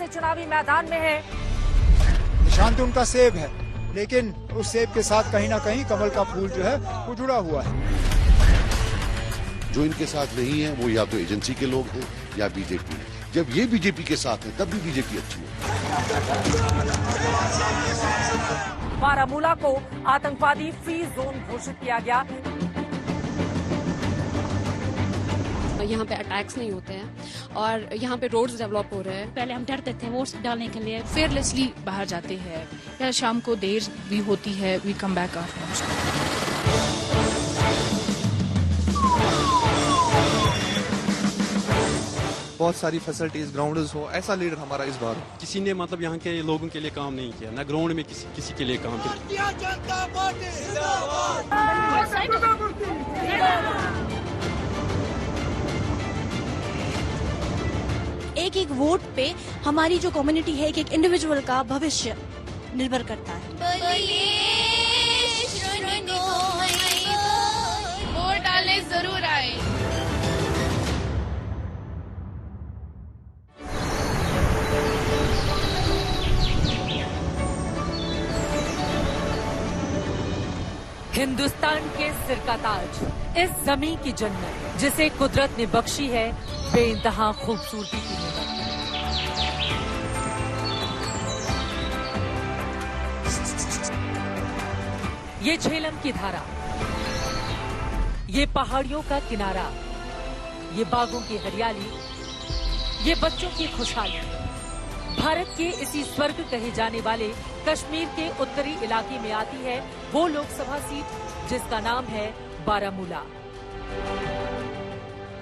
से चुनावी मैदान में है। निशान तो उनका सेब है, लेकिन उस सेब के साथ कहीं ना कहीं कमल का फूल जो है वो जुड़ा हुआ है। जो इनके साथ नहीं है वो या तो एजेंसी के लोग हैं या बीजेपी। जब ये बीजेपी के साथ है तब भी बीजेपी अच्छी है। बारामूला को आतंकवादी फ्री जोन घोषित किया गया। यहाँ पे अटैक्स नहीं होते हैं और यहाँ पे रोड्स डेवलप हो रहे हैं। पहले हम डरते थे वोट डालने के लिए, फेयरलेसली बाहर जाते हैं या शाम को देर भी होती है, we come back our homes. बहुत सारी फैसिलिटीज ग्राउंड्स हो, ऐसा लीडर हमारा इस बार। किसी ने मतलब यहाँ के लोगों के लिए काम नहीं किया, ना ग्राउंड में किसी के लिए काम किया। एक एक वोट पे हमारी जो कम्युनिटी है, एक एक इंडिविजुअल का भविष्य निर्भर करता है। वोट डालने जरूर आए। हिंदुस्तान के सिर का ताज, इस जमीन की जन्नत जिसे कुदरत ने बख्शी है बेइंतहा खूबसूरती की निमत। ये झेलम की धारा, ये पहाड़ियों का किनारा, ये बागों की हरियाली, ये बच्चों की खुशहाली, भारत के इसी स्वर्ग कहे जाने वाले कश्मीर के उत्तरी इलाके में आती है वो लोकसभा सीट जिसका नाम है बारामूला।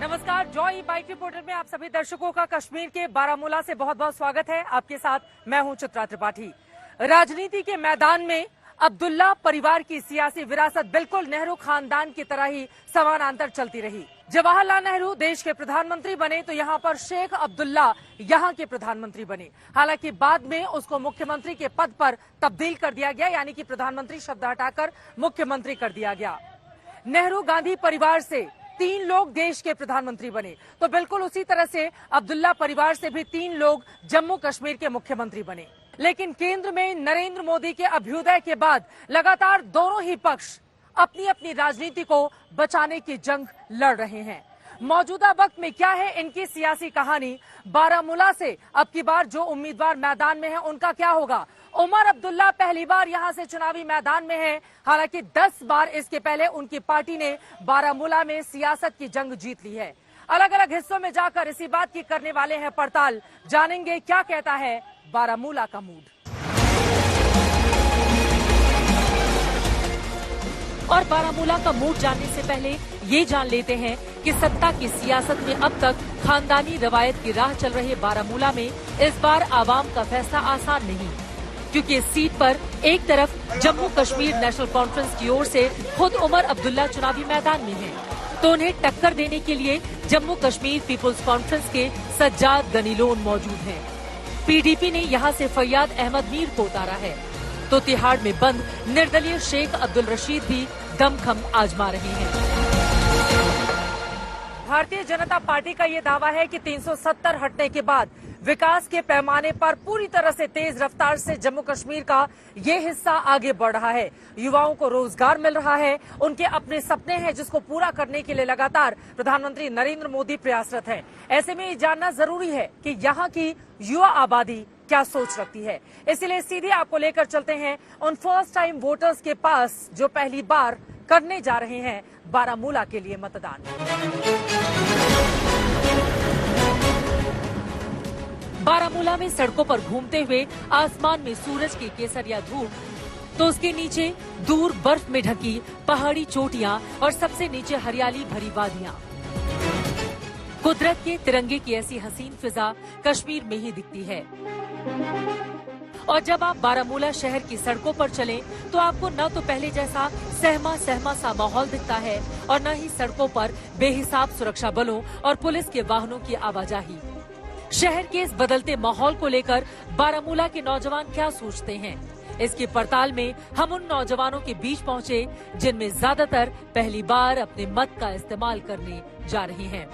नमस्कार, जॉय बाइक रिपोर्टर में आप सभी दर्शकों का कश्मीर के बारामूला से बहुत बहुत स्वागत है। आपके साथ मैं हूं चित्रा त्रिपाठी। राजनीति के मैदान में अब्दुल्ला परिवार की सियासी विरासत बिल्कुल नेहरू खानदान की तरह ही समानांतर चलती रही। जवाहरलाल नेहरू देश के प्रधानमंत्री बने तो यहाँ पर शेख अब्दुल्ला यहाँ के प्रधानमंत्री बने। हालांकि बाद में उसको मुख्यमंत्री के पद पर तब्दील कर दिया गया, यानी कि प्रधानमंत्री शब्द हटाकर मुख्यमंत्री कर दिया गया। नेहरू गांधी परिवार से 3 लोग देश के प्रधानमंत्री बने, तो बिल्कुल उसी तरह से अब्दुल्ला परिवार से भी 3 लोग जम्मू कश्मीर के मुख्यमंत्री बने। लेकिन केंद्र में नरेंद्र मोदी के अभ्युदय के बाद लगातार दोनों ही पक्ष अपनी अपनी राजनीति को बचाने की जंग लड़ रहे हैं। मौजूदा वक्त में क्या है इनकी सियासी कहानी? बारामूला से अब की बार जो उम्मीदवार मैदान में है उनका क्या होगा? उमर अब्दुल्ला पहली बार यहां से चुनावी मैदान में है। हालांकि 10 बार इसके पहले उनकी पार्टी ने बारामूला में सियासत की जंग जीत ली है। अलग अलग हिस्सों में जाकर इसी बात की करने वाले हैं पड़ताल। जानेंगे क्या कहता है बारामूला का मूड। और बारामूला का मूड जानने से पहले ये जान लेते हैं कि सत्ता की सियासत में अब तक खानदानी रवायत की राह चल रहे बारामूला में इस बार आवाम का फैसला आसान नहीं, क्योंकि इस सीट पर एक तरफ जम्मू कश्मीर नेशनल कॉन्फ्रेंस की ओर से खुद उमर अब्दुल्ला चुनावी मैदान में हैं, तो उन्हें टक्कर देने के लिए जम्मू कश्मीर पीपुल्स कॉन्फ्रेंस के सज्जाद गनीलोन मौजूद हैं। पीडीपी ने यहां से फैयाद अहमद मीर को उतारा है, तो तिहाड़ में बंद निर्दलीय शेख अब्दुल रशीद भी दमखम आजमा रहे हैं। भारतीय जनता पार्टी का ये दावा है कि 370 हटने के बाद विकास के पैमाने पर पूरी तरह से तेज रफ्तार से जम्मू कश्मीर का ये हिस्सा आगे बढ़ रहा है। युवाओं को रोजगार मिल रहा है, उनके अपने सपने हैं जिसको पूरा करने के लिए लगातार प्रधानमंत्री नरेंद्र मोदी प्रयासरत है। ऐसे में ये जानना जरूरी है कि यहाँ की युवा आबादी क्या सोच रखती है। इसलिए सीधे आपको लेकर चलते हैं उन फर्स्ट टाइम वोटर्स के पास जो पहली बार करने जा रहे हैं बारामूला के लिए मतदान। बारामूला में सड़कों पर घूमते हुए आसमान में सूरज की केसरिया धूप, तो उसके नीचे दूर बर्फ में ढकी पहाड़ी चोटियां और सबसे नीचे हरियाली भरी वादियां। कुदरत के तिरंगे की ऐसी हसीन फिजा कश्मीर में ही दिखती है। और जब आप बारामूला शहर की सड़कों पर चलें, तो आपको न तो पहले जैसा सहमा सा माहौल दिखता है और न ही सड़कों पर बेहिसाब सुरक्षा बलों और पुलिस के वाहनों की आवाजाही। शहर के इस बदलते माहौल को लेकर बारामूला के नौजवान क्या सोचते हैं, इसकी पड़ताल में हम उन नौजवानों के बीच पहुंचे जिनमें ज्यादातर पहली बार अपने मत का इस्तेमाल करने जा रहे हैं।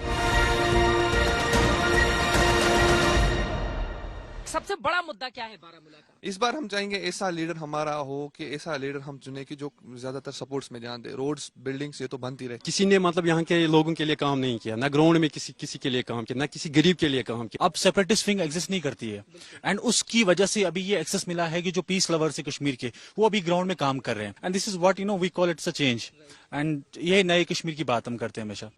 सबसे बड़ा मुद्दा क्या है बारामूला का? इस बार हम चाहेंगे ऐसा लीडर हमारा हो कि ऐसा लीडर हम चुने कि जो ज्यादातर सपोर्ट्स में ध्यान दे। रोड्स बिल्डिंग्स ये तो बनती रहे। किसी ने मतलब यहाँ के लोगों के लिए काम नहीं किया, ना ग्राउंड में किसी के लिए काम किया, ना किसी गरीब के लिए काम किया। अब सेपरेटिस्ट विंग एग्जिस्ट नहीं करती है एंड उसकी वजह से अभी ये एक्सेस मिला है कि जो पीस लवर्स है कश्मीर के वो अभी ग्राउंड में काम कर रहे हैं and this is what we call it's a change and ये नए कश्मीर की बात हम करते हैं हमेशा।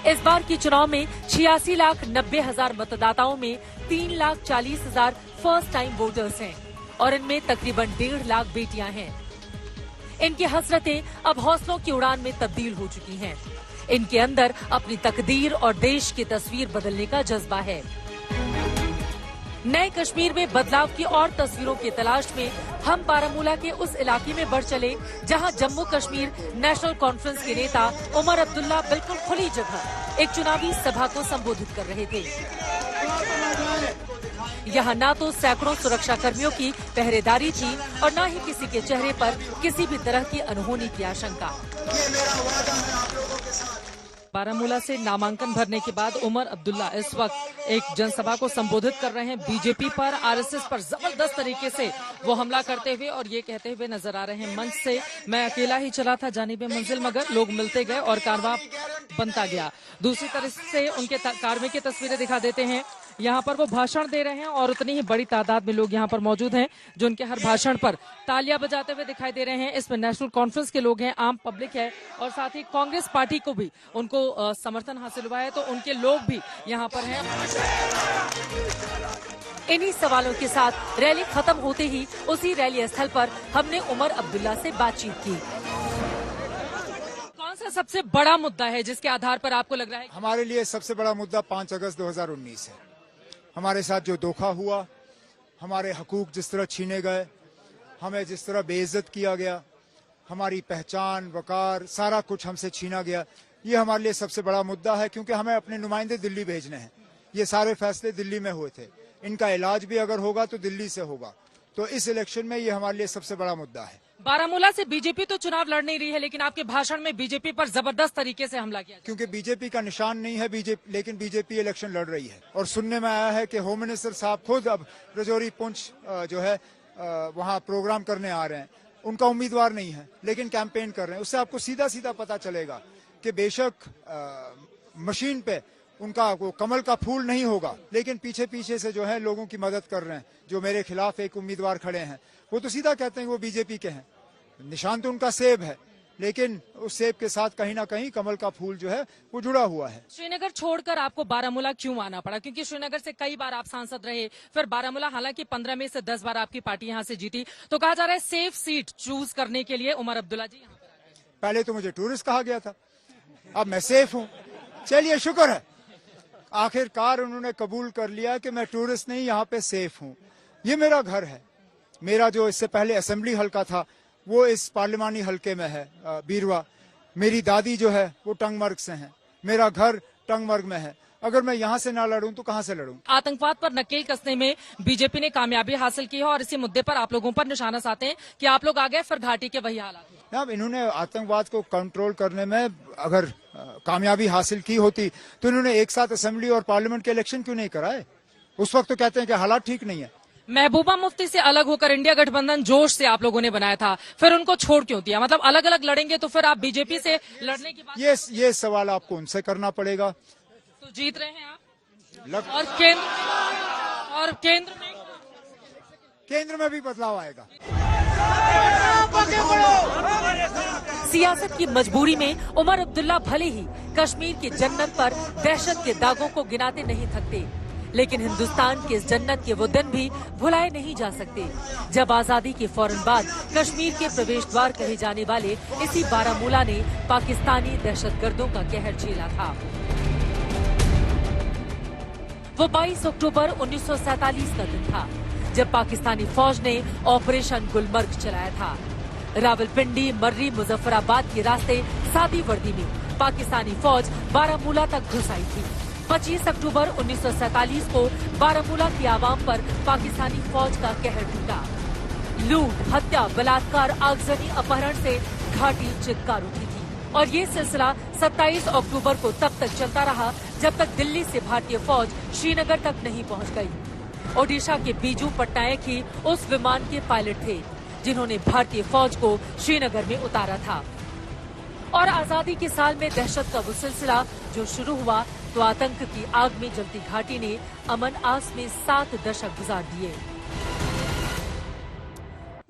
इस बार के चुनाव में 86,90,000 मतदाताओं में 3,40,000 फर्स्ट टाइम वोटर्स हैं और इनमें तकरीबन 1.5 लाख बेटियां हैं। इनकी हसरतें अब हौसलों की उड़ान में तब्दील हो चुकी हैं। इनके अंदर अपनी तकदीर और देश की तस्वीर बदलने का जज्बा है। नए कश्मीर में बदलाव की और तस्वीरों की तलाश में हम बारामूला के उस इलाके में बढ़ चले जहां जम्मू कश्मीर नेशनल कॉन्फ्रेंस के नेता उमर अब्दुल्ला बिल्कुल खुली जगह एक चुनावी सभा को संबोधित कर रहे थे। यहाँ न तो सैकड़ों सुरक्षा कर्मियों की पहरेदारी थी और न ही किसी के चेहरे पर किसी भी तरह की अनहोनी की आशंका। बारामूला से नामांकन भरने के बाद उमर अब्दुल्ला इस वक्त एक जनसभा को संबोधित कर रहे हैं। बीजेपी पर, आरएसएस पर जबरदस्त तरीके से वो हमला करते हुए और ये कहते हुए नजर आ रहे हैं मंच से, मैं अकेला ही चला था जानिबे मंजिल मगर लोग मिलते गए और कारवां बनता गया। दूसरी तरफ से उनके कारवे की तस्वीरें दिखा देते हैं। यहाँ पर वो भाषण दे रहे हैं और उतनी ही बड़ी तादाद में लोग यहाँ पर मौजूद हैं जो उनके हर भाषण पर तालियां बजाते हुए दिखाई दे रहे हैं। इसमें नेशनल कॉन्फ्रेंस के लोग हैं, आम पब्लिक है और साथ ही कांग्रेस पार्टी को भी उनको समर्थन हासिल हुआ है तो उनके लोग भी यहाँ पर हैं। इन्हीं सवालों के साथ रैली खत्म होते ही उसी रैली स्थल पर हमने उमर अब्दुल्ला से बातचीत की। कौन सा सबसे बड़ा मुद्दा है जिसके आधार पर आपको लग रहा है? हमारे लिए सबसे बड़ा मुद्दा 5 अगस्त 2019 है। हमारे साथ जो धोखा हुआ, हमारे हकूक जिस तरह छीने गए, हमें जिस तरह बेइज्जत किया गया, हमारी पहचान, वकार, सारा कुछ हमसे छीना गया, ये हमारे लिए सबसे बड़ा मुद्दा है क्योंकि हमें अपने नुमाइंदे दिल्ली भेजने हैं। ये सारे फैसले दिल्ली में हुए थे, इनका इलाज भी अगर होगा तो दिल्ली से होगा, तो इस इलेक्शन में ये हमारे लिए सबसे बड़ा मुद्दा है। बारामूला से बीजेपी तो चुनाव लड़ नहीं रही है लेकिन आपके भाषण में बीजेपी पर जबरदस्त तरीके से हमला किया। क्योंकि बीजेपी का निशान नहीं है लेकिन बीजेपी इलेक्शन लड़ रही है और सुनने में आया है कि होम मिनिस्टर साहब खुद अब रजौरी पुंछ जो है वहाँ प्रोग्राम करने आ रहे हैं। उनका उम्मीदवार नहीं है लेकिन कैंपेन कर रहे हैं। उससे आपको सीधा सीधा पता चलेगा कि बेशक मशीन पे उनका वो कमल का फूल नहीं होगा लेकिन पीछे पीछे से जो है लोगों की मदद कर रहे हैं। जो मेरे खिलाफ एक उम्मीदवार खड़े हैं वो तो सीधा कहते हैं कि वो बीजेपी के हैं। निशान तो उनका सेब है लेकिन उस सेब के साथ कहीं ना कहीं कमल का फूल जो है वो जुड़ा हुआ है। श्रीनगर छोड़कर आपको बारामूला क्यों आना पड़ा? क्योंकि श्रीनगर से कई बार आप सांसद रहे, फिर बारामूला हालांकि 15 में से 10 बार आपकी पार्टी यहाँ से जीती, तो कहा जा रहा है सेफ सीट चूज करने के लिए उमर अब्दुल्ला जी यहाँ पर आ गए। पहले तो मुझे टूरिस्ट कहा गया था, अब मैं सेफ हूँ। चलिए शुक्र है, आखिरकार उन्होंने कबूल कर लिया कि मैं टूरिस्ट नहीं, यहाँ पे सेफ हूँ। ये मेरा घर है। मेरा जो इससे पहले असेंबली हल्का था वो इस पार्लिमानी हल्के में है, बीरवा। मेरी दादी जो है वो टंगमर्ग से है, मेरा घर टंगमर्ग में है। अगर मैं यहाँ से ना लड़ूं तो कहाँ से लड़ूं? आतंकवाद पर नकेल कसने में बीजेपी ने कामयाबी हासिल की है और इसी मुद्दे पर आप लोगों पर निशाना साधते हैं कि आप लोग आ गए फिर घाटी के वही हालात। अब इन्होंने आतंकवाद को कंट्रोल करने में अगर कामयाबी हासिल की होती तो इन्होंने एक साथ असेंबली और पार्लियामेंट के इलेक्शन क्यों नहीं कराए? उस वक्त तो कहते हैं कि हालात ठीक नहीं है। महबूबा मुफ्ती से अलग होकर इंडिया गठबंधन जोश से आप लोगों ने बनाया था, फिर उनको छोड़ क्यों दिया? मतलब अलग अलग लड़ेंगे तो फिर आप बीजेपी से लड़ने की बात। ये सवाल आपको उनसे करना पड़ेगा। तो जीत रहे हैं आप और केंद्र में भी बदलाव आएगा। सियासत की मजबूरी में उमर अब्दुल्ला भले ही कश्मीर की जन्नत पर दहशत के दागों को गिनाते नहीं थकते, लेकिन हिंदुस्तान के इस जन्नत के वो दिन भी भुलाए नहीं जा सकते जब आजादी के फौरन बाद कश्मीर के प्रवेश द्वार कहे जाने वाले इसी बारामूला ने पाकिस्तानी दहशतगर्दों का कहर झेला था। वो 22 अक्टूबर 1947 का दिन था जब पाकिस्तानी फौज ने ऑपरेशन गुलमर्ग चलाया था। रावलपिंडी, मर्री, मुजफ्फराबाद के रास्ते सादी वर्दी में पाकिस्तानी फौज बारामूला तक घुस आई थी। 25 अक्टूबर 1947 को बारामूला की आवाम पर पाकिस्तानी फौज का कहर टूटा। लूट, हत्या, बलात्कार, आगजनी, अपहरण से घाटी चित्कार उठी थी। और ये सिलसिला 27 अक्टूबर को तब तक चलता रहा जब तक दिल्ली से भारतीय फौज श्रीनगर तक नहीं पहुंच गई। ओडिशा के बीजू पटनायक ही उस विमान के पायलट थे जिन्होंने भारतीय फौज को श्रीनगर में उतारा था। और आजादी के साल में दहशत का वो सिलसिला जो शुरू हुआ तो आतंक की आग में जलती घाटी ने अमन आस में 7 दशक गुजार दिए।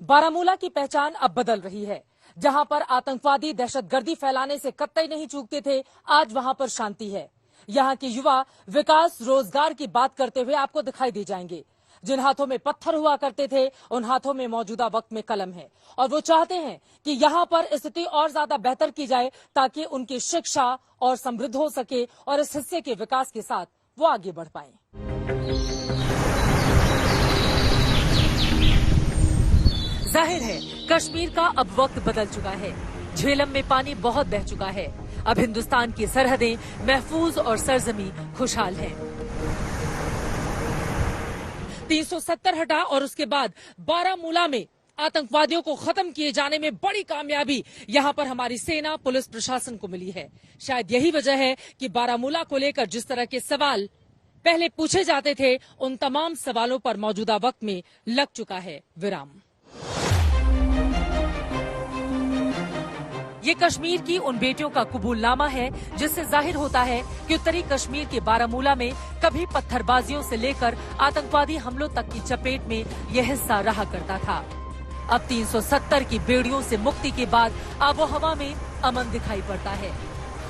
बारामूला की पहचान अब बदल रही है। जहां पर आतंकवादी दहशतगर्दी फैलाने से कतई नहीं चूकते थे, आज वहां पर शांति है। यहां के युवा विकास रोजगार की बात करते हुए आपको दिखाई दे जाएंगे। जिन हाथों में पत्थर हुआ करते थे उन हाथों में मौजूदा वक्त में कलम है और वो चाहते हैं कि यहां पर स्थिति और ज्यादा बेहतर की जाए ताकि उनकी शिक्षा और समृद्ध हो सके और इस हिस्से के विकास के साथ वो आगे बढ़ पाए। जाहिर है कश्मीर का अब वक्त बदल चुका है। झेलम में पानी बहुत बह चुका है। अब हिंदुस्तान की सरहदें महफूज और सरजमी खुशहाल है। 370 हटा और उसके बाद बारामूला में आतंकवादियों को खत्म किए जाने में बड़ी कामयाबी यहां पर हमारी सेना पुलिस प्रशासन को मिली है। शायद यही वजह है कि बारामूला को लेकर जिस तरह के सवाल पहले पूछे जाते थे उन तमाम सवालों पर मौजूदा वक्त में लग चुका है विराम। ये कश्मीर की उन बेटियों का कबूलनामा है जिससे जाहिर होता है कि उत्तरी कश्मीर के बारामूला में कभी पत्थरबाजियों से लेकर आतंकवादी हमलों तक की चपेट में यह हिस्सा रहा करता था। अब 370 की बेड़ियों से मुक्ति के बाद आबोहवा में अमन दिखाई पड़ता है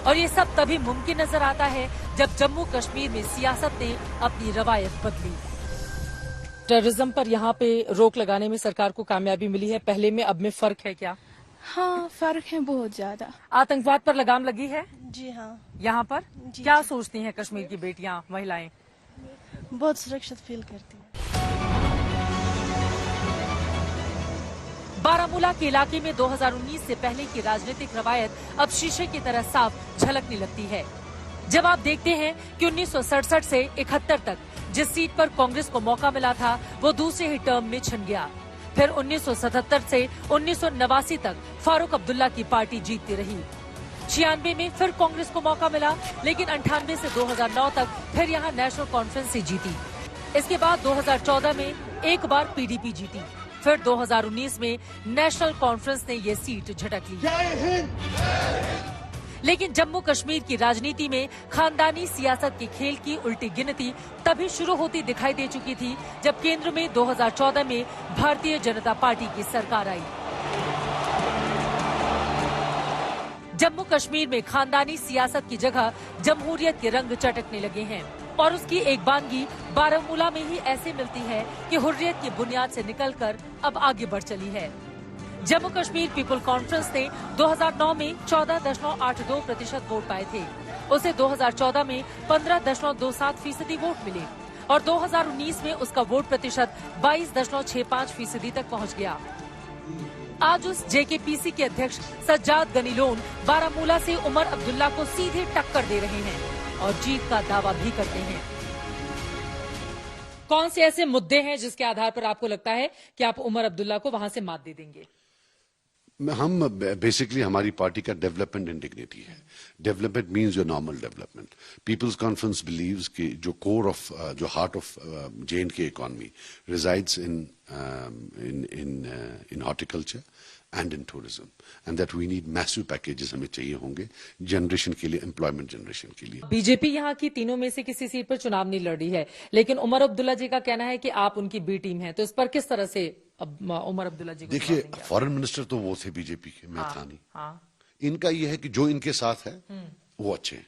और ये सब तभी मुमकिन नजर आता है जब जम्मू कश्मीर में सियासत ने अपनी रवायत बदली। टेररिज्म पर यहाँ पे रोक लगाने में सरकार को कामयाबी मिली है। पहले में अब में फर्क है क्या? हाँ, फर्क है बहुत ज्यादा। आतंकवाद पर लगाम लगी है? जी हाँ। यहाँ पर क्या सोचती हैं कश्मीर की बेटियां, महिलाएं? बहुत सुरक्षित फील करती हैं। बारामूला के इलाके में 2019 से पहले की राजनीतिक रवायत अब शीशे की तरह साफ झलकने लगती है। जब आप देखते हैं कि 1967 से 71 तक जिस सीट पर कांग्रेस को मौका मिला था वो दूसरे ही टर्म में छिन गया। फिर 1977 से 1989 तक फारूक अब्दुल्ला की पार्टी जीतती रही। 96 में फिर कांग्रेस को मौका मिला लेकिन 98 से 2009 तक फिर यहाँ नेशनल कॉन्फ्रेंस से जीती। इसके बाद 2014 में एक बार पीडीपी जीती। फिर 2019 में नेशनल कॉन्फ्रेंस ने ये सीट झटक ली। लेकिन जम्मू कश्मीर की राजनीति में खानदानी सियासत के खेल की उल्टी गिनती तभी शुरू होती दिखाई दे चुकी थी जब केंद्र में 2014 में भारतीय जनता पार्टी की सरकार आई। जम्मू कश्मीर में खानदानी सियासत की जगह जमहूरियत के रंग चटकने लगे हैं और उसकी एक बानगी बारामूला में ही ऐसे मिलती है कि हुर्रियत की बुनियाद से निकलकर अब आगे बढ़ चली है। जम्मू कश्मीर पीपल कॉन्फ्रेंस ने 2009 में 14.82% वोट पाए थे। उसे 2014 में 15.27% वोट मिले और 2019 में उसका वोट प्रतिशत 22.65% तक पहुंच गया। आज उस जेकेपीसी के अध्यक्ष सज्जाद गनी लोन बारामूला से उमर अब्दुल्ला को सीधे टक्कर दे रहे हैं और जीत का दावा भी करते हैं। कौन से ऐसे मुद्दे हैं जिसके आधार पर आपको लगता है कि आप उमर अब्दुल्ला को वहां से मात दे देंगे? हम बेसिकली हमारी पार्टी का डेवलपमेंट एंड डिग्निटी है। Development means your normal development. People's conference believes कि जो कोर ऑफ जो heart of J&K economy resides in horticulture and in tourism, and that we need massive packages हमें चाहिए होंगे generation के लिए, एम्प्लॉयमेंट जनरेशन के लिए। बीजेपी यहाँ की तीनों में से किसी सीट पर चुनाव नहीं लड़ रही है, लेकिन उमर अब्दुल्ला जी का कहना है कि आप उनकी बी टीम हैं, तो इस पर किस तरह से उमर अब्दुल्ला जी को देखिए, फॉरेन मिनिस्टर तो वो थे बीजेपी के, मैं था नहीं। इनका ये है कि जो इनके साथ है वो अच्छे हैं,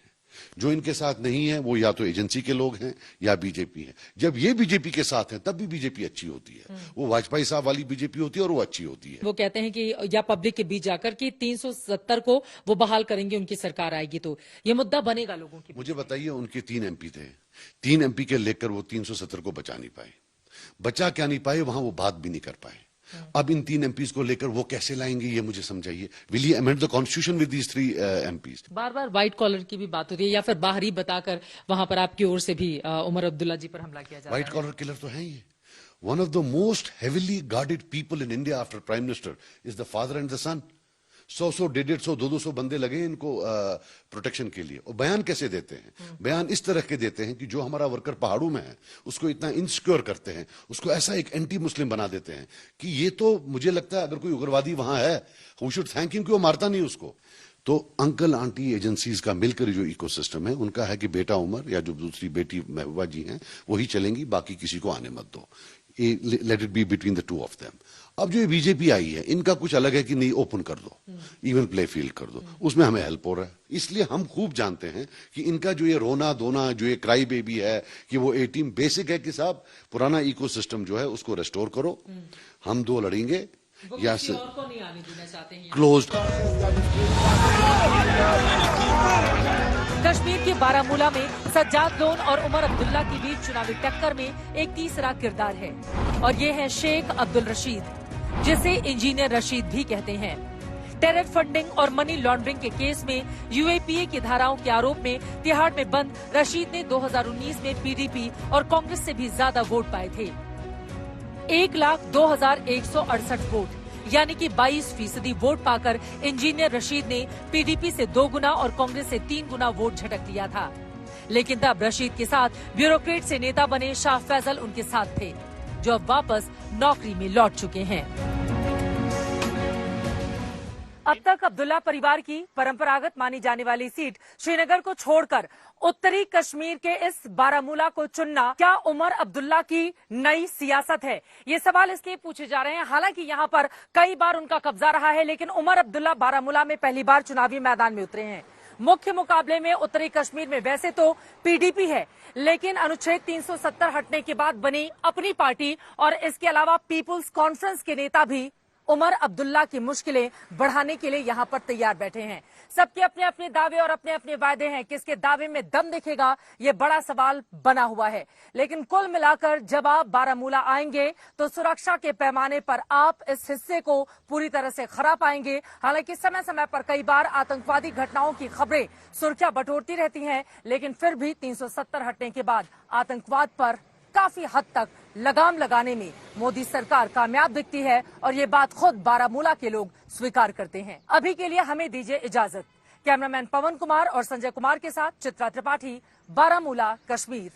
जो इनके साथ नहीं है वो या तो एजेंसी के लोग हैं या बीजेपी है। जब ये बीजेपी के साथ है तब भी बीजेपी अच्छी होती है। वो वाजपेयी साहब वाली बीजेपी होती है और वो अच्छी होती है। वो कहते हैं कि या पब्लिक के बीच जाकर कि 370 को वो बहाल करेंगे, उनकी सरकार आएगी तो ये मुद्दा बनेगा लोगों की। मुझे बताइए, उनके 3 MP थे, 3 MP के लेकर वो 370 को बचा नहीं पाए। बचा क्या नहीं पाए, वहां वो बात भी नहीं कर पाए। अब इन 3 MPs को लेकर वो कैसे लाएंगे, ये मुझे समझाइए। Will he amend the constitution with these 3 MPs? बार बार व्हाइट कॉलर की भी बात होती है या फिर बाहरी बताकर वहां पर आपकी ओर से भी उमर अब्दुल्ला जी पर हमला किया जा रहा है। व्हाइट कॉलर किलर तो है ये। One of the most heavily guarded people in India after prime minister is the father and the son. 100 150 200 बंदे लगे इनको प्रोटेक्शन के लिए। और बयान कैसे देते हैं? बयान इस तरह के देते हैं कि जो हमारा वर्कर पहाड़ों में है उसको इतना इनसिक्योर करते हैं, उसको ऐसा एक एंटी मुस्लिम बना देते हैं कि ये तो मुझे लगता है अगर कोई उग्रवादी वहां है वी शुड थैंक हिम कि वो मारता नहीं उसको। तो अंकल आंटी एजेंसीज का मिलकर जो इकोसिस्टम है उनका है कि बेटा उमर या जो दूसरी बेटी महबूबा जी हैं वही चलेंगी, बाकी किसी को आने मत दो। Let it be between the two of them. अब जो ये बीजेपी आई है इनका कुछ अलग है कि नहीं ओपन कर दो, इवन प्ले फील्ड कर दो, उसमें हमें हेल्प हो रहा है। इसलिए हम खूब जानते हैं कि इनका जो ये रोना धोना जो ये क्राई बेबी है कि वो ए टीम बेसिक है कि साहब पुराना इकोसिस्टम जो है उसको रेस्टोर करो, हम दो लड़ेंगे या से क्लोज। कश्मीर के बारामूला में सज्जाद लोन और उमर अब्दुल्ला के बीच चुनावी टक्कर में एक तीसरा किरदार है और ये है शेख अब्दुल रशीद, जिसे इंजीनियर रशीद भी कहते हैं। टेरर फंडिंग और मनी लॉन्ड्रिंग के केस में यूएपीए की धाराओं के आरोप में तिहाड़ में बंद रशीद ने 2019 में पीडीपी और कांग्रेस से भी ज्यादा वोट पाए थे। 1,02,168 वोट यानी कि 22% वोट पाकर इंजीनियर रशीद ने पीडीपी से 2 गुना और कांग्रेस से 3 गुना वोट झटक लिया था। लेकिन तब रशीद के साथ ब्यूरोक्रेट से नेता बने शाह फैजल उनके साथ थे, जो अब वापस नौकरी में लौट चुके हैं। अब तक अब्दुल्ला परिवार की परंपरागत मानी जाने वाली सीट श्रीनगर को छोड़कर उत्तरी कश्मीर के इस बारामूला को चुनना क्या उमर अब्दुल्ला की नई सियासत है? ये सवाल इसलिए पूछे जा रहे हैं, हालांकि यहाँ पर कई बार उनका कब्जा रहा है, लेकिन उमर अब्दुल्ला बारामूला में पहली बार चुनावी मैदान में उतरे हैं। मुख्य मुकाबले में उत्तरी कश्मीर में वैसे तो पीडीपी है, लेकिन अनुच्छेद 370 हटने के बाद बनी अपनी पार्टी और इसके अलावा पीपुल्स कॉन्फ्रेंस के नेता भी उमर अब्दुल्ला की मुश्किलें बढ़ाने के लिए यहाँ पर तैयार बैठे हैं। सबके अपने अपने दावे और अपने अपने वायदे हैं, किसके दावे में दम दिखेगा ये बड़ा सवाल बना हुआ है। लेकिन कुल मिलाकर जब आप बारामूला आएंगे तो सुरक्षा के पैमाने पर आप इस हिस्से को पूरी तरह से खरा पाएंगे। हालांकि समय समय पर कई बार आतंकवादी घटनाओं की खबरें सुर्खियां बटोरती रहती हैं, लेकिन फिर भी 370 हटने के बाद आतंकवाद पर काफी हद तक लगाम लगाने में मोदी सरकार कामयाब दिखती है और ये बात खुद बारामूला के लोग स्वीकार करते हैं। अभी के लिए हमें दीजिए इजाजत। कैमरामैन पवन कुमार और संजय कुमार के साथ चित्रा त्रिपाठी, बारामूला, कश्मीर।